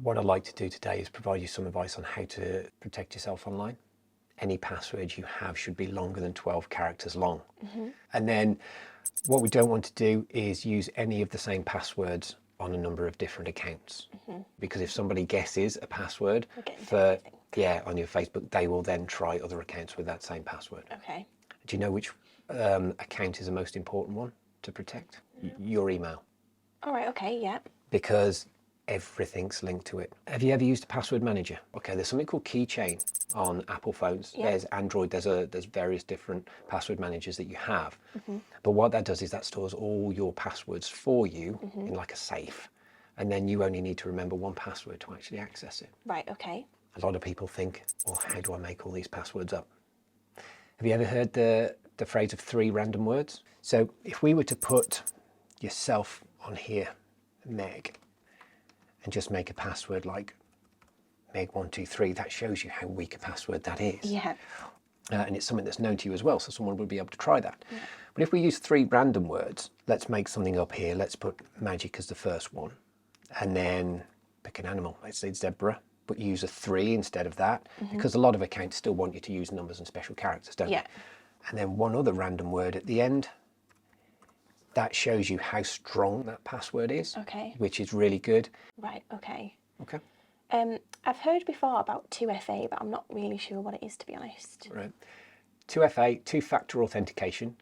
what I'd like to do today is provide you some advice on how to protect yourself online. Any password you have should be longer than 12 characters long. And then what we don't want to do is use any of the same passwords on a number of different accounts. Because if somebody guesses a password on your Facebook, they will then try other accounts with that same password. Okay. Do you know which account is the most important one to protect? Your email. All right, okay, yeah. Because everything's linked to it. Have you ever used a password manager? Okay, there's something called Keychain on Apple phones. Yeah. There's Android, there's various different password managers that you have. But what that does is that stores all your passwords for you in like a safe. And then you only need to remember one password to actually access it. Right, okay. A lot of people think, well, how do I make all these passwords up? Have you ever heard the phrase of 3 random words? So if we were to put yourself on here, Meg, and just make a password like Meg123, that shows you how weak a password that is. Yeah. And it's something that's known to you as well, so someone would be able to try that. Yeah. But if we use 3 random words, let's make something up here. Let's put magic as the first one, and then pick an animal. Let's say zebra, but use a 3 instead of that, because a lot of accounts still want you to use numbers and special characters, don't they? And then one other random word at the end. That shows you how strong that password is, which is really good. Right, okay. Okay. I've heard before about 2FA, but I'm not really sure what it is, to be honest. Right. 2FA, two-factor authentication.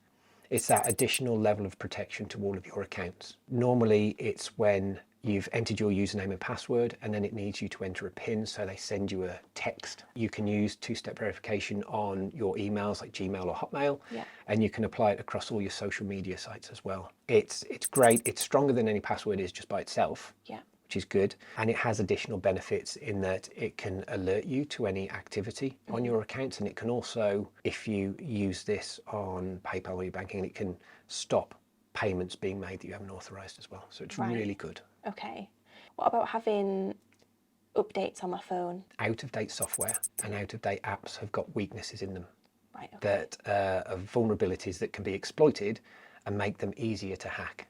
It's that additional level of protection to all of your accounts. Normally, it's when you've entered your username and password, and then it needs you to enter a PIN, so they send you a text. You can use two-step verification on your emails like Gmail or Hotmail, and you can apply it across all your social media sites as well. It's great. It's stronger than any password is just by itself, which is good. And it has additional benefits in that it can alert you to any activity on your accounts, and it can also, if you use this on PayPal or your banking, it can stop payments being made that you haven't authorized as well. So it's really good. Okay. What about having updates on my phone? Out-of-date software and out-of-date apps have got weaknesses in them that are vulnerabilities that can be exploited and make them easier to hack.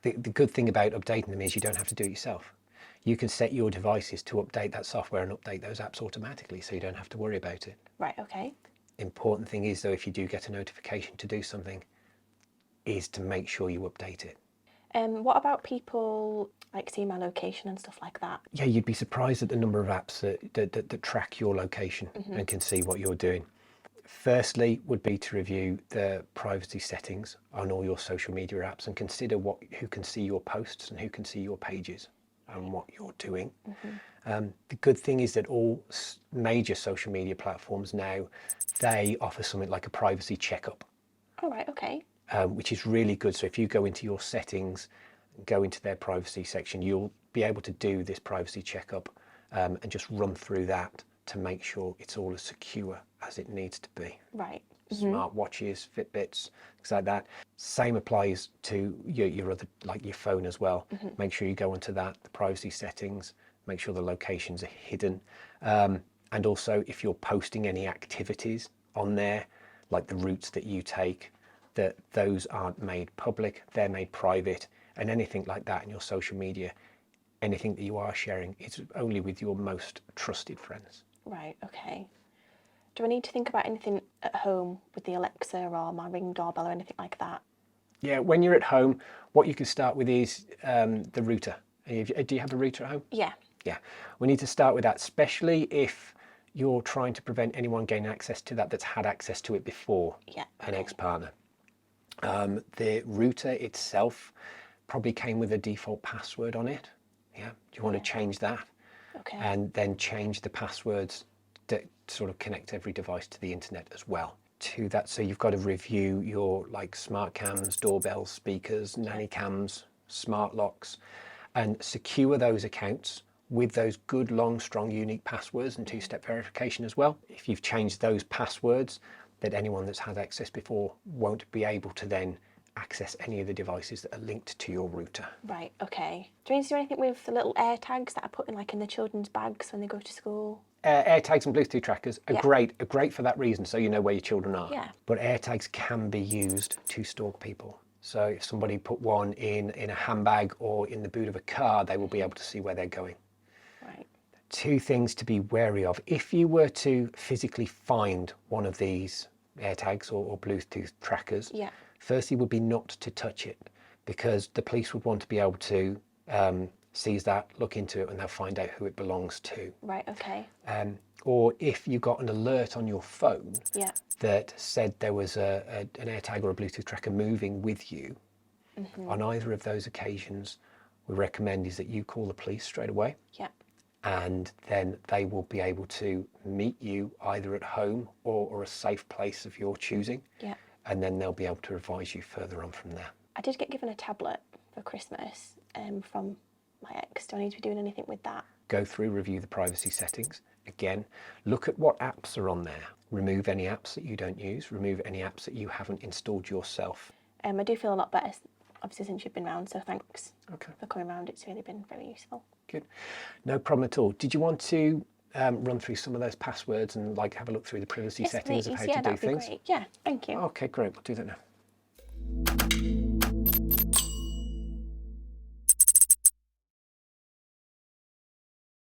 The good thing about updating them is you don't have to do it yourself. You can set your devices to update that software and update those apps automatically, so you don't have to worry about it. Right, okay. Important thing is, though, if you do get a notification to do something, is to make sure you update it. What about people like seeing my location and stuff like that? Yeah, you'd be surprised at the number of apps that track your location and can see what you're doing. Firstly would be to review the privacy settings on all your social media apps and consider who can see your posts and who can see your pages and what you're doing. The good thing is that all major social media platforms now, they offer something like a privacy checkup. All right, okay. Which is really good. So if you go into your settings, go into their privacy section, you'll be able to do this privacy checkup and just run through that to make sure it's all as secure as it needs to be. Right. Smart watches, Fitbits, things like that. Same applies to your other, like your phone as well. Make sure you go into that, the privacy settings, make sure the locations are hidden. And also if you're posting any activities on there, like the routes that you take, that those aren't made public, they're made private, and anything like that in your social media, anything that you are sharing, it's only with your most trusted friends. Right, okay. Do I need to think about anything at home with the Alexa or my Ring doorbell or anything like that? Yeah, when you're at home, what you can start with is the router. Do you have a router at home? Yeah. Yeah, we need to start with that, especially if you're trying to prevent anyone gaining access to that that's had access to it before, an ex-partner. The router itself probably came with a default password on it. Yeah, do you want to change that? Okay. And then change the passwords that sort of connect every device to the internet as well. To that, so you've got to review your like smart cams, doorbells, speakers, nanny cams, smart locks, and secure those accounts with those good, long, strong, unique passwords and two-step verification as well. If you've changed those passwords, that anyone that's had access before won't be able to then access any of the devices that are linked to your router. Right, okay. Do you need to do anything with the little air tags that I put in like in the children's bags when they go to school? Air tags and Bluetooth trackers are great for that reason, so you know where your children are. Yeah. But air tags can be used to stalk people. So if somebody put one in a handbag or in the boot of a car, they will be able to see where they're going. Right. two things to be wary of. If you were to physically find one of these AirTags or Bluetooth trackers, Yeah. firstly would be not to touch it, because the police would want to be able to seize that, look into it, and they'll find out who it belongs to. Right, okay. Or if you got an alert on your phone Yeah. that said there was an AirTag or a Bluetooth tracker moving with you, on either of those occasions, we recommend is that you call the police straight away. Yeah. And then they will be able to meet you either at home or a safe place of your choosing. Yeah. And then they'll be able to advise you further on from there. I did get given a tablet for Christmas from my ex. Do I need to be doing anything with that? Go through, review the privacy settings. Again, look at what apps are on there. Remove any apps that you don't use. Remove any apps that you haven't installed yourself. I do feel a lot better, obviously, since you've been round, so thanks Okay. for coming round. It's really been very useful. Good. No problem at all. Did you want to run through some of those passwords and like have a look through the privacy settings of how to do that'd be things? great. Yeah, thank you. Okay, great. We'll do that now.